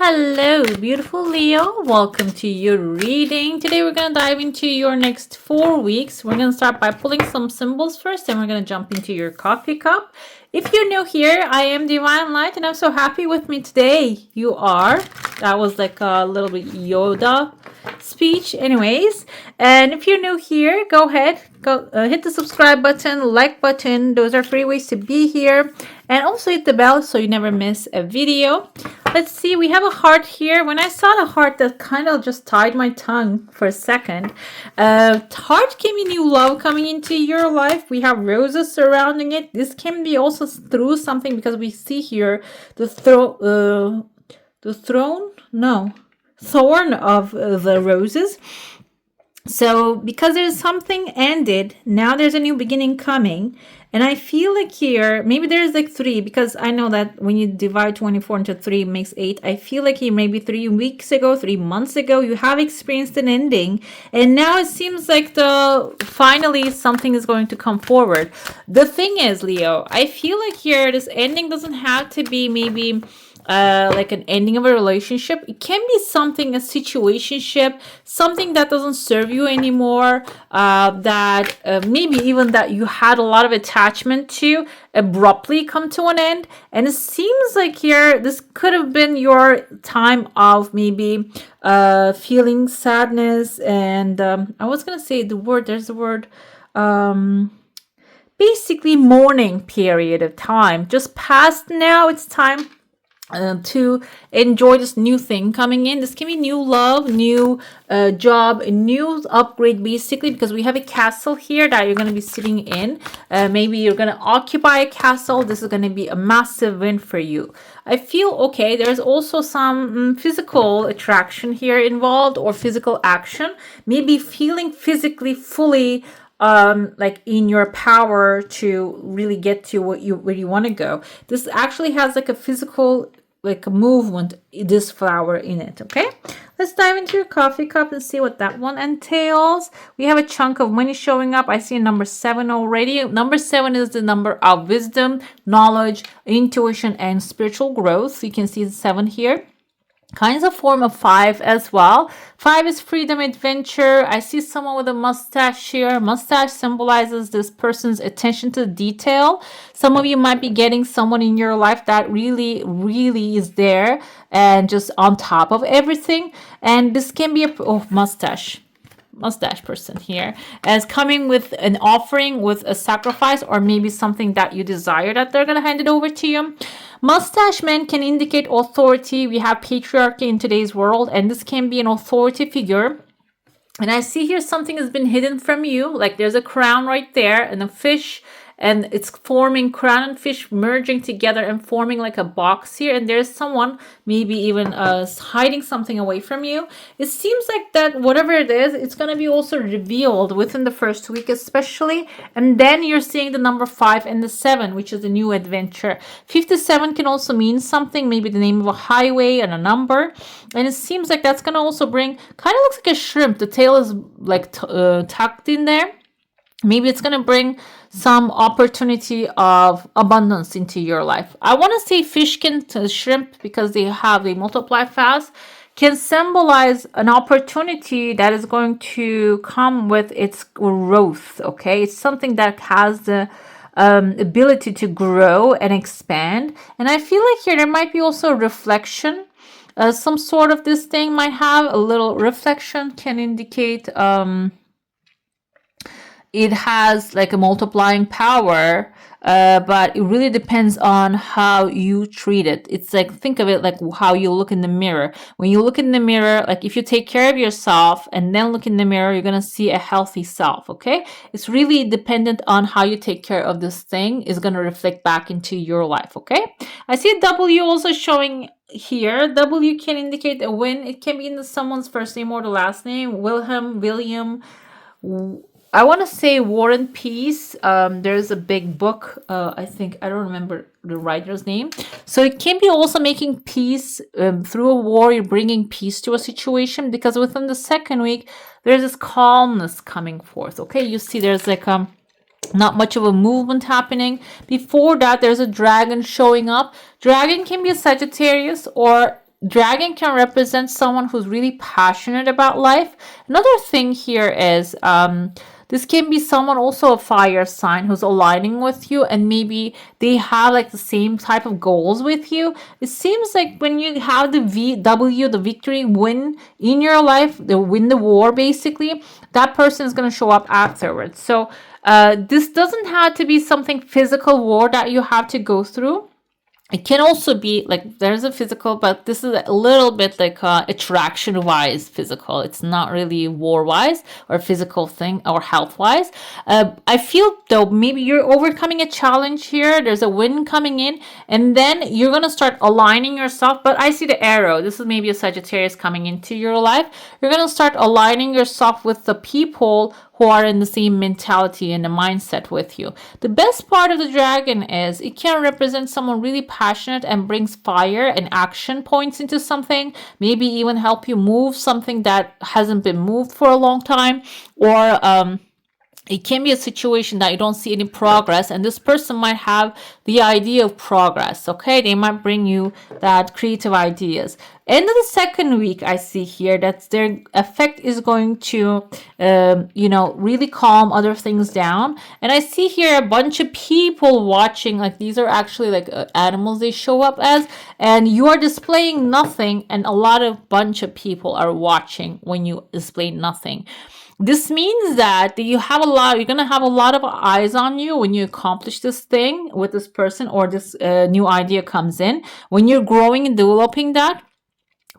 Hello, beautiful Leo. Welcome to your reading. Today we're going to dive into your next 4 weeks. We're going to start by pulling some symbols first, and we're going to jump into your coffee cup. If you're new here, I am Divine Light, and I'm so happy with me today. You are. That was like a little bit Yoda speech anyways. And if you're new here, go ahead, hit the subscribe button, like button. Those are free ways to be here. And also hit the bell so you never miss a video. Let's see, we have a heart here. When I saw the heart, that kind of just tied my tongue for a second. Heart can be new love coming into your life. We have roses surrounding it. This can be also through something because we see here the thorn of the roses. So because there's something ended, now there's a new beginning coming. And I feel like here, maybe there's like 3, because I know that when you divide 24 into 3, it makes 8. I feel like here maybe 3 weeks ago, 3 months ago, you have experienced an ending. And now it seems like finally something is going to come forward. The thing is, Leo, I feel like here this ending doesn't have to be maybe like an ending of a relationship. It can be something, a situationship, something that doesn't serve you anymore, that maybe even that you had a lot of attachment to abruptly come to an end. And it seems like here this could have been your time of maybe feeling sadness and I was gonna say there's the word basically mourning period of time just passed. Now it's time to enjoy this new thing coming in. This can be new love, new job, a new upgrade basically, because we have a castle here that you're going to be sitting in. Maybe you're going to occupy a castle. This is going to be a massive win for you. I feel okay. There's also some physical attraction here involved, or physical action. Maybe feeling physically fully like in your power to really get to where you want to go. This actually has like a physical, like a movement, this flower in it. Okay, let's dive into your coffee cup and see what that one entails. We have a chunk of money showing up. I see a number 7 already. Number 7 is the number of wisdom, knowledge, intuition, and spiritual growth. You can see the 7 here. Kinds of form of 5 as well. 5 is freedom, adventure. I see someone with a mustache here. Mustache symbolizes this person's attention to detail. Some of you might be getting someone in your life that really, really is there and just on top of everything. And this can be a mustache person here as coming with an offering, with a sacrifice, or maybe something that you desire that they're going to hand it over to you. Mustache men can indicate authority. We have patriarchy in today's world, and this can be an authority figure. And I see here something has been hidden from you, like there's a crown right there and a fish, and it's forming, crown and fish merging together and forming like a box here. And there's someone maybe even hiding something away from you. It seems like that whatever it is, it's going to be also revealed within the first week especially. And then you're seeing the number 5 and the 7, which is a new adventure. 57 can also mean something, maybe the name of a highway and a number. And it seems like that's going to also bring, kind of looks like a shrimp. The tail is like tucked in there. Maybe it's going to bring some opportunity of abundance into your life. I want to say fish can, shrimp, because they multiply fast, can symbolize an opportunity that is going to come with its growth. Okay, it's something that has the ability to grow and expand. And I feel like here there might be also a reflection. Some sort of this thing might have a little reflection, can indicate it has like a multiplying power, but it really depends on how you treat it. It's like, think of it like how you look in the mirror. When you look in the mirror, like if you take care of yourself and then look in the mirror, you're going to see a healthy self. Okay, it's really dependent on how you take care of this thing is going to reflect back into your life. Okay, I see a W also showing here. W can indicate a win. It can be in someone's first name or the last name. William. I want to say War and Peace. There's a big book. I don't remember the writer's name. So it can be also making peace through a war. You're bringing peace to a situation, because within the second week, there's this calmness coming forth. Okay, you see there's like not much of a movement happening. Before that, there's a dragon showing up. Dragon can be a Sagittarius, or dragon can represent someone who's really passionate about life. Another thing here is this can be someone also a fire sign who's aligning with you, and maybe they have like the same type of goals with you. It seems like when you have the the victory win in your life, the win the war basically, that person is going to show up afterwards. So this doesn't have to be something physical war that you have to go through. It can also be like there's a physical, but this is a little bit like attraction wise physical. It's not really war wise or physical thing or health wise. I feel though maybe you're overcoming a challenge here. There's a win coming in, and then you're gonna start aligning yourself. But I see the arrow. This is maybe a Sagittarius coming into your life. You're gonna start aligning yourself with the people who are in the same mentality and the mindset with you. The best part of the dragon is it can represent someone really passionate and brings fire and action points into something, maybe even help you move something that hasn't been moved for a long time, or it can be a situation that you don't see any progress, and this person might have the idea of progress. Okay, they might bring you that creative ideas. End of the second week, I see here that their effect is going to really calm other things down. And I see here a bunch of people watching, like these are actually like animals they show up as, and you are displaying nothing, and a lot of bunch of people are watching when you display nothing. This means that you're going to have a lot of eyes on you when you accomplish this thing with this person, or this new idea comes in. When you're growing and developing that,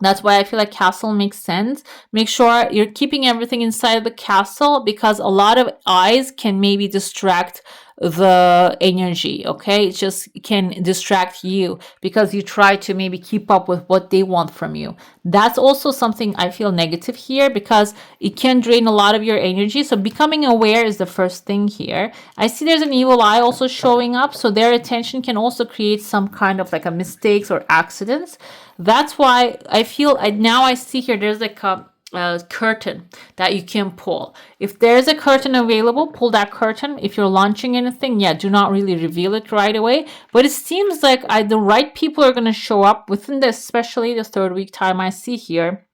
that's why I feel like castle makes sense. Make sure you're keeping everything inside the castle, because a lot of eyes can maybe distract the energy. Okay, it just can distract you because you try to maybe keep up with what they want from you. That's also something I feel negative here, because it can drain a lot of your energy. So becoming aware is the first thing here. I see there's an evil eye also showing up, so their attention can also create some kind of like a mistakes or accidents. That's why I feel now I see here there's like a curtain that you can pull. If there's a curtain available, pull that curtain. If you're launching anything, do not really reveal it right away. But it seems like the right people are going to show up within this, especially the third week time I see here.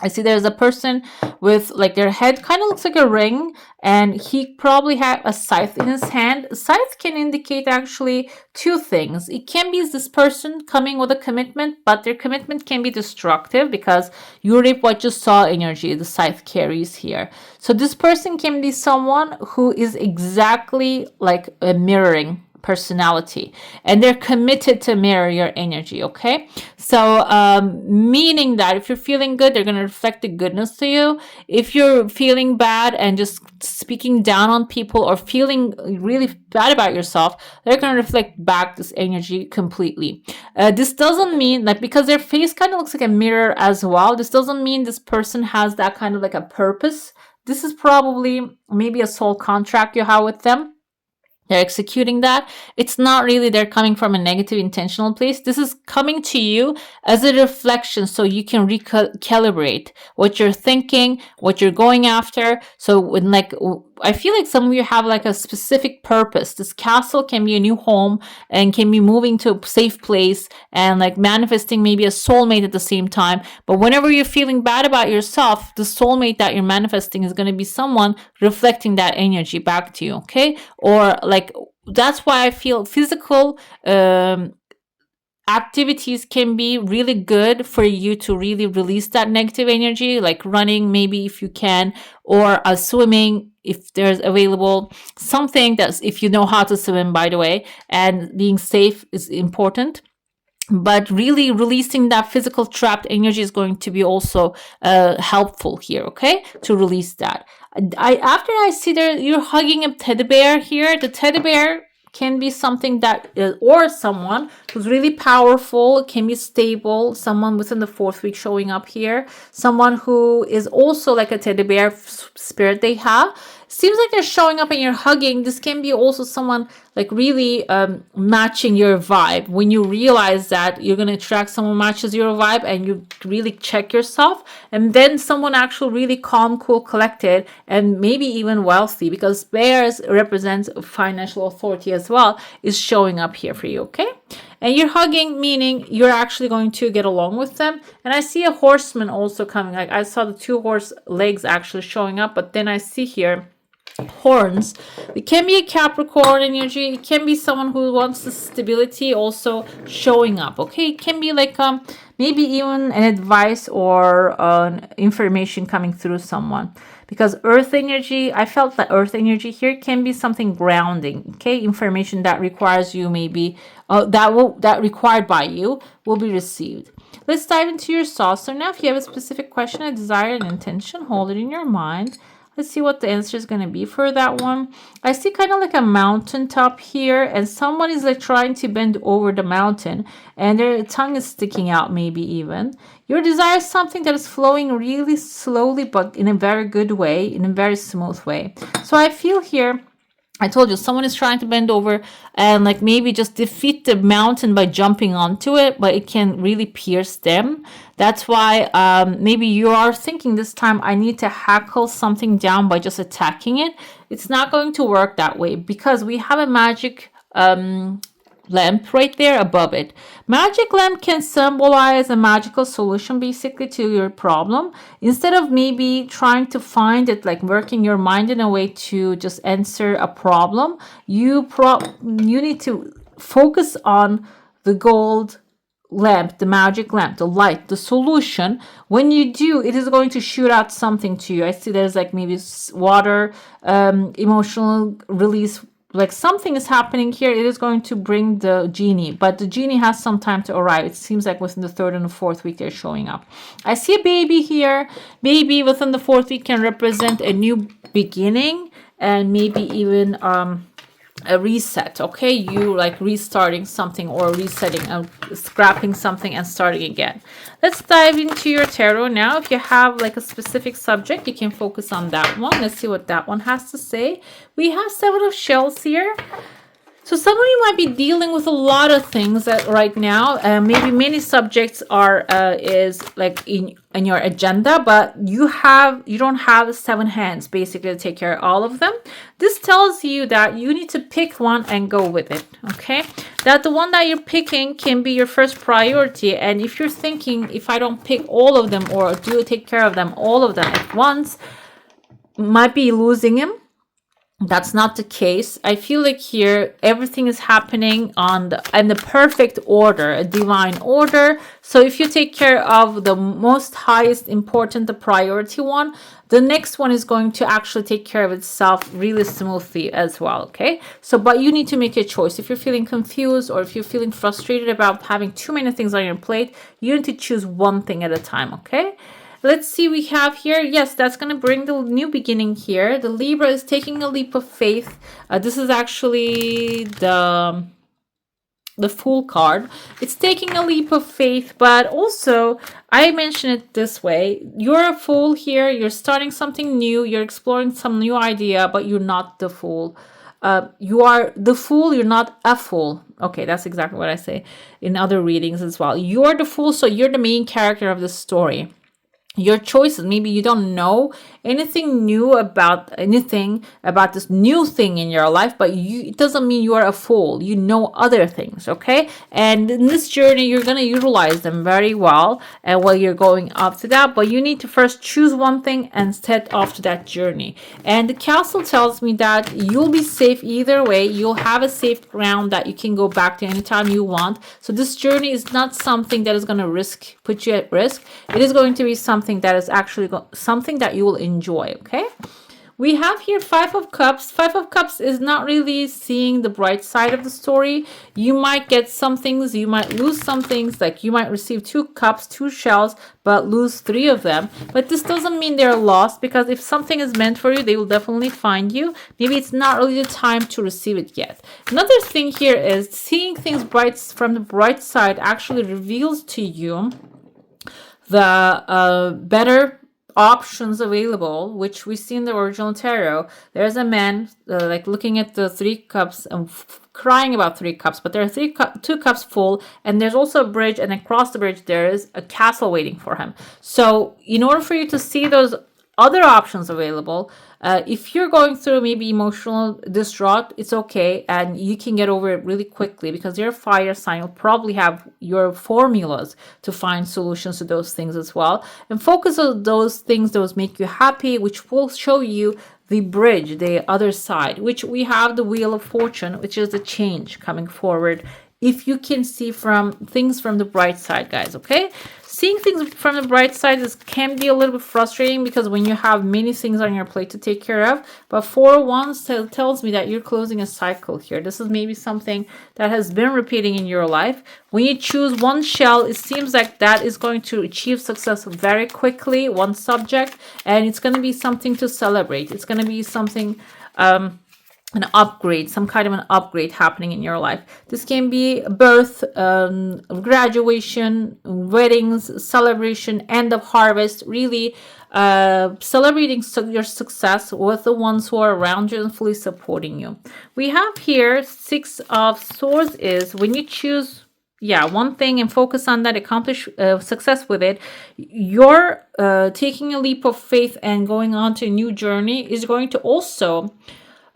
I see there's a person with like their head kind of looks like a ring, and he probably had a scythe in his hand. Scythe can indicate actually two things. It can be this person coming with a commitment, but their commitment can be destructive because you reap what you sow energy the scythe carries here. So this person can be someone who is exactly like a mirroring personality, and they're committed to mirror your energy. Okay, so meaning that if you're feeling good, they're going to reflect the goodness to you. If you're feeling bad and just speaking down on people or feeling really bad about yourself, they're going to reflect back this energy completely. This doesn't mean like, because their face kind of looks like a mirror as well, this doesn't mean this person has that kind of like a purpose. This is probably maybe a soul contract you have with them. They're executing that. It's not really they're coming from a negative intentional place. This is coming to you as a reflection, so you can recalibrate what you're thinking, what you're going after. So when I feel like some of you have like a specific purpose. This castle can be a new home and can be moving to a safe place and like manifesting maybe a soulmate at the same time. But whenever you're feeling bad about yourself, the soulmate that you're manifesting is going to be someone reflecting that energy back to you. Okay, or like that's why I feel physical activities can be really good for you to really release that negative energy, like running maybe if you can, or swimming if there's available, something that's, if you know how to swim, by the way, and being safe is important. But really releasing that physical trapped energy is going to be also helpful here, okay, to release that. After I see there you're hugging a teddy bear here. The teddy bear can be something that or someone who's really powerful, can be stable, someone within the fourth week showing up here, someone who is also like a teddy bear spirit they have. Seems like they're showing up and you're hugging. This can be also someone like really matching your vibe. When you realize that you're going to attract someone matches your vibe, and you really check yourself, and then someone actually really calm, cool, collected, and maybe even wealthy, because bears represent financial authority as well, is showing up here for you. Okay, And you're hugging, meaning you're actually going to get along with them. And I see a horseman also coming. Like I saw the 2 horse legs actually showing up, but then I see here horns. It can be a Capricorn energy. It can be someone who wants the stability also showing up. Okay, it can be like maybe even an advice or information coming through someone, because earth energy, I felt that earth energy here can be something grounding. Okay, information that requires you, maybe that required by you will be received. Let's dive into your saucer now. If you have a specific question, a desire, an intention, hold it in your mind. Let's see what the answer is going to be for that one. I see kind of like a mountaintop here, and someone is like trying to bend over the mountain, and their tongue is sticking out, maybe even. Your desire is something that is flowing really slowly, but in a very good way, in a very smooth way. So I feel here, I told you, someone is trying to bend over and like maybe just defeat the mountain by jumping onto it, but it can really pierce them. That's why maybe you are thinking this time, I need to hackle something down by just attacking it. It's not going to work that way, because we have a magic lamp right there above it. Magic lamp can symbolize a magical solution basically to your problem. Instead of maybe trying to find it, like working your mind in a way to just answer a problem, you need to focus on the gold lamp, the magic lamp, the light, the solution. When you do, it is going to shoot out something to you. I see there's like maybe water, emotional release, like something is happening here. It is going to bring the genie, but the genie has some time to arrive. It seems like within the 3rd and the 4th week they're showing up. I see a baby here. Baby within the 4th week can represent a new beginning, and maybe even a reset. Okay, you like restarting something or resetting and scrapping something and starting again. Let's dive into your tarot now. If you have like a specific subject, you can focus on that one. Let's see what that one has to say. We have 7 of shells here. So some of you might be dealing with a lot of things right now. Maybe many subjects are is like in your agenda, but you don't have 7 hands basically to take care of all of them. This tells you that you need to pick one and go with it. Okay, that the one that you're picking can be your first priority. And if you're thinking, if I don't pick all of them or do take care of them all of them at once, might be losing him. That's not the case. I feel like here everything is happening in the perfect order, a divine order. So if you take care of the most highest important, the priority one, the next one is going to actually take care of itself really smoothly as well. Okay, so but you need to make a choice. If you're feeling confused or if you're feeling frustrated about having too many things on your plate, you need to choose one thing at a time. Okay, let's see, we have here, yes, that's going to bring the new beginning here. The Libra is taking a leap of faith. This is actually the Fool card. It's taking a leap of faith, but also I mention it this way. You're a fool here. You're starting something new. You're exploring some new idea, but you're not the fool. You are the fool. You're not a fool. Okay, that's exactly what I say in other readings as well. You're the fool, so you're the main character of the story. Your choices, maybe you don't know anything new about this new thing in your life, but it doesn't mean you are a fool. You know other things, okay? And in this journey, you're going to utilize them very well and while you're going up to that, but you need to first choose one thing and set off to that journey. And the castle tells me that you'll be safe either way. You'll have a safe ground that you can go back to anytime you want. So this journey is not something that is going to put you at risk. It is going to be something that is actually something that you will enjoy. Okay, we have here 5 of Cups. 5 of Cups is not really seeing the bright side of the story. You might get some things, you might lose some things, like you might receive 2 cups, 2 shells, but lose 3 of them. But this doesn't mean they're lost, because if something is meant for you, they will definitely find you. Maybe it's not really the time to receive it yet. Another thing here is seeing things from the bright side actually reveals to you the better options available, which we see in the original tarot. There's a man like looking at the 3 cups and crying about 3 cups, but there are 2 cups full, and there's also a bridge, and across the bridge there is a castle waiting for him. So in order for you to see those other options available. If you're going through maybe emotional distraught, it's okay, and you can get over it really quickly because you're a fire sign. You'll probably have your formulas to find solutions to those things as well, and focus on those things those make you happy, which will show you the bridge, the other side, which we have the wheel of fortune, which is the change coming forward. If you can see from things from the bright side, guys, okay? Seeing things from the bright side can be a little bit frustrating because when you have many things on your plate to take care of, but 401 tells me that you're closing a cycle here. This is maybe something that has been repeating in your life. When you choose one shell, it seems like that is going to achieve success very quickly, one subject, and it's going to be something to celebrate. It's going to be something an upgrade, some kind of an upgrade happening in your life. This can be birth, graduation, weddings, celebration, end of harvest, really celebrating your success with the ones who are around you and fully supporting you. We have here 6 of Swords is when you choose one thing and focus on that, accomplish success with it, you're taking a leap of faith and going on to a new journey is going to also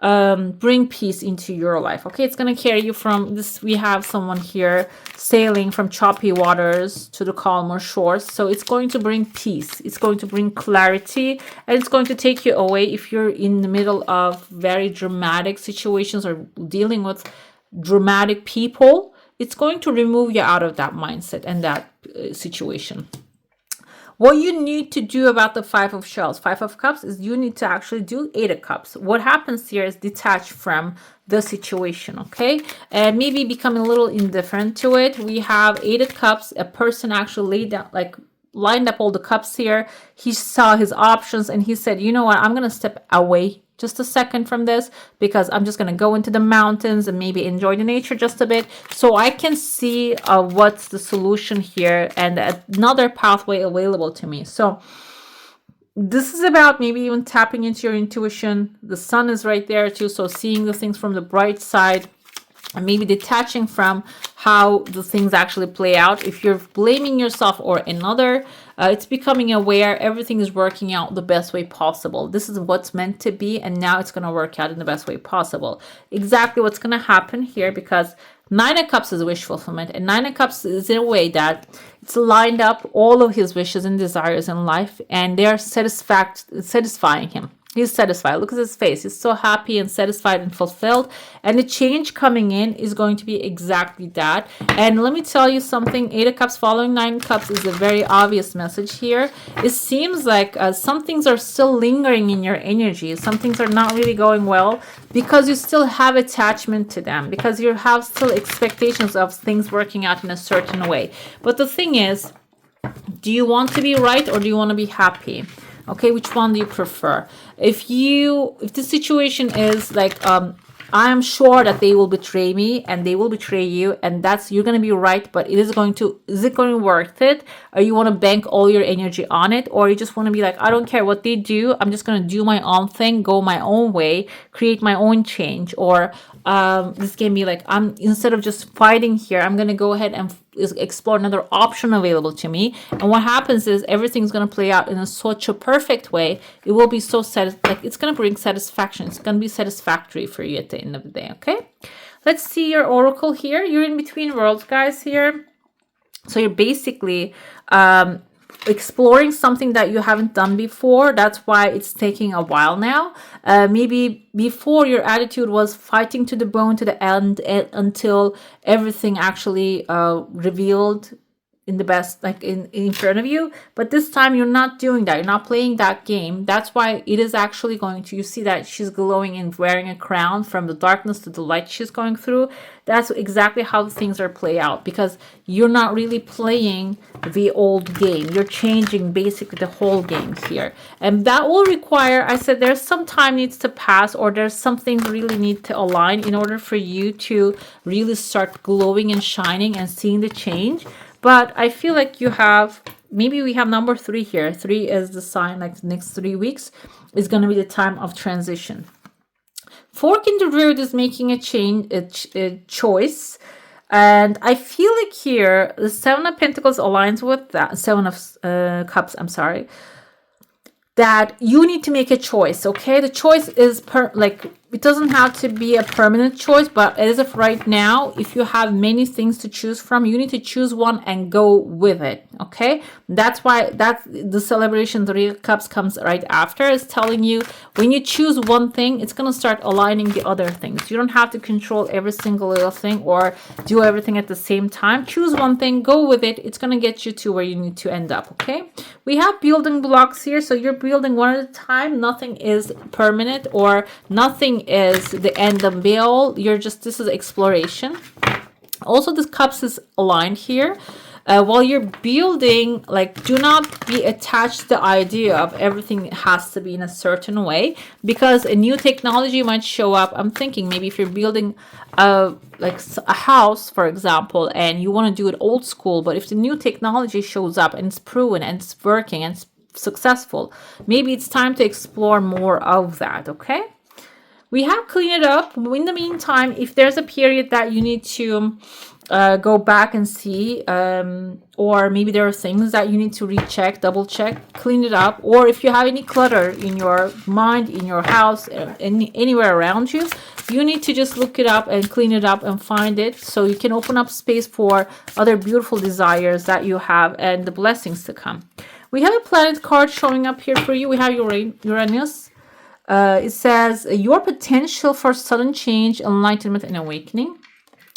bring peace into your life. Okay, it's going to carry you from this. We have someone here sailing from choppy waters to the calmer shores, so it's going to bring peace, it's going to bring clarity, and it's going to take you away if you're in the middle of very dramatic situations or dealing with dramatic people. It's going to remove you out of that mindset and that situation. What you need to do about the 5 of shells, 5 of cups, is you need to actually do 8 of cups. What happens here is detach from the situation, okay? And maybe becoming a little indifferent to it. We have 8 of cups. A person actually laid down, like lined up all the cups here. He saw his options and he said, you know what, I'm going to step away just a second from this because I'm just going to go into the mountains and maybe enjoy the nature just a bit so I can see what's the solution here and another pathway available to me. So this is about maybe even tapping into your intuition. The sun is right there too, so seeing the things from the bright side and maybe detaching from how the things actually play out. If you're blaming yourself or another, it's becoming aware everything is working out the best way possible. This is what's meant to be, and now it's going to work out in the best way possible. Exactly what's going to happen here, because 9 of Cups is wish fulfillment, and 9 of Cups is in a way that it's lined up all of his wishes and desires in life, and they are satisfying him. He's satisfied. Look at his face. He's so happy and satisfied and fulfilled. And the change coming in is going to be exactly that. And let me tell you something. 8 of Cups following 9 of Cups is a very obvious message here. It seems like some things are still lingering in your energy. Some things are not really going well because you still have attachment to them. Because you have still expectations of things working out in a certain way. But the thing is, do you want to be right or do you want to be happy? Okay, which one do you prefer? If the situation is like, I am sure that they will betray me and they will betray you, and you're going to be right, but is it going to worth it? Or you want to bank all your energy on it? Or you just want to be like, I don't care what they do. I'm just going to do my own thing, go my own way, create my own change. Or this can be like, instead of just fighting here, I'm going to go ahead and explore another option available to me. And what happens is everything's going to play out in such a perfect way. It will be so it's going to bring satisfaction. It's going to be satisfactory for you at the end of the day. Okay, let's see your oracle here. You're in between worlds, guys, here. So you're basically exploring something that you haven't done before. That's why it's taking a while now. Maybe before your attitude was fighting to the bone to the end until everything actually revealed in the best, like in front of you. But this time you're not doing that. You're not playing that game. That's why it is actually going to, you see that she's glowing and wearing a crown from the darkness to the light she's going through. That's exactly how things are play out, because you're not really playing the old game. You're changing basically the whole game here. And that will require, I said, there's some time needs to pass, or there's some things really need to align in order for you to really start glowing and shining and seeing the change. But I feel like you have, maybe we have number 3 here. 3 is the sign, like the next 3 weeks is going to be the time of transition. Fork in the road is making a change, a choice. And I feel like here, the 7 of Pentacles aligns with that. 7 of Cups, I'm sorry. that you need to make a choice. Okay, the choice is it doesn't have to be a permanent choice, but as of right now, if you have many things to choose from, you need to choose one and go with it. Okay, that's why the celebration 3 of Cups comes right after. It's telling you when you choose one thing, it's going to start aligning the other things. You don't have to control every single little thing or do everything at the same time. Choose one thing, go with it. It's going to get you to where you need to end up. Okay, we have building blocks here, so you're building one at a time. Nothing is permanent or nothing is the end of be all. This is exploration. Also, this cups is aligned here. While you're building, do not be attached to the idea of everything has to be in a certain way, because a new technology might show up. I'm thinking maybe if you're building a house, for example, and you want to do it old school, but if the new technology shows up and it's proven and it's working and it's successful, maybe it's time to explore more of that. Okay, we have cleaned it up. In the meantime, if there's a period that you need to go back and see, or maybe there are things that you need to recheck, double check, clean it up, or if you have any clutter in your mind, in your house, anywhere around you, you need to just look it up and clean it up and find it, so you can open up space for other beautiful desires that you have and the blessings to come. We have a planet card showing up here for you. We have Uranus. It says your potential for sudden change, enlightenment, and awakening.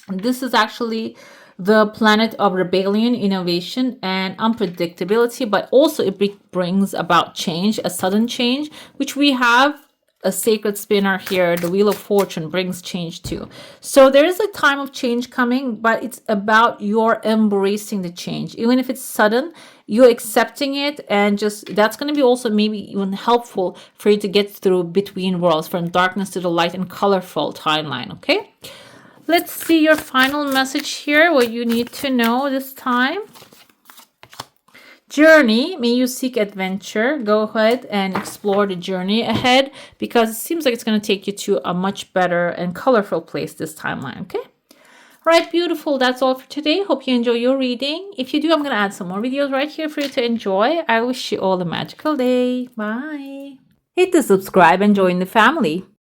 This is actually the planet of rebellion, innovation, and unpredictability, but also it brings about change, a sudden change, which we have a sacred spinner here. The Wheel of Fortune brings change too. So there is a time of change coming, but it's about your embracing the change. Even if it's sudden, you're accepting it, and that's going to be also maybe even helpful for you to get through between worlds, from darkness to the light and colorful timeline. Okay, let's see your final message here, what you need to know this time. Journey, may you seek adventure. Go ahead and explore the journey ahead, because it seems like it's going to take you to a much better and colorful place this timeline. Okay, right, beautiful. That's all for today. Hope you enjoy your reading. If you do, I'm going to add some more videos right here for you to enjoy. I wish you all a magical day. Bye. Hit the subscribe and join the family.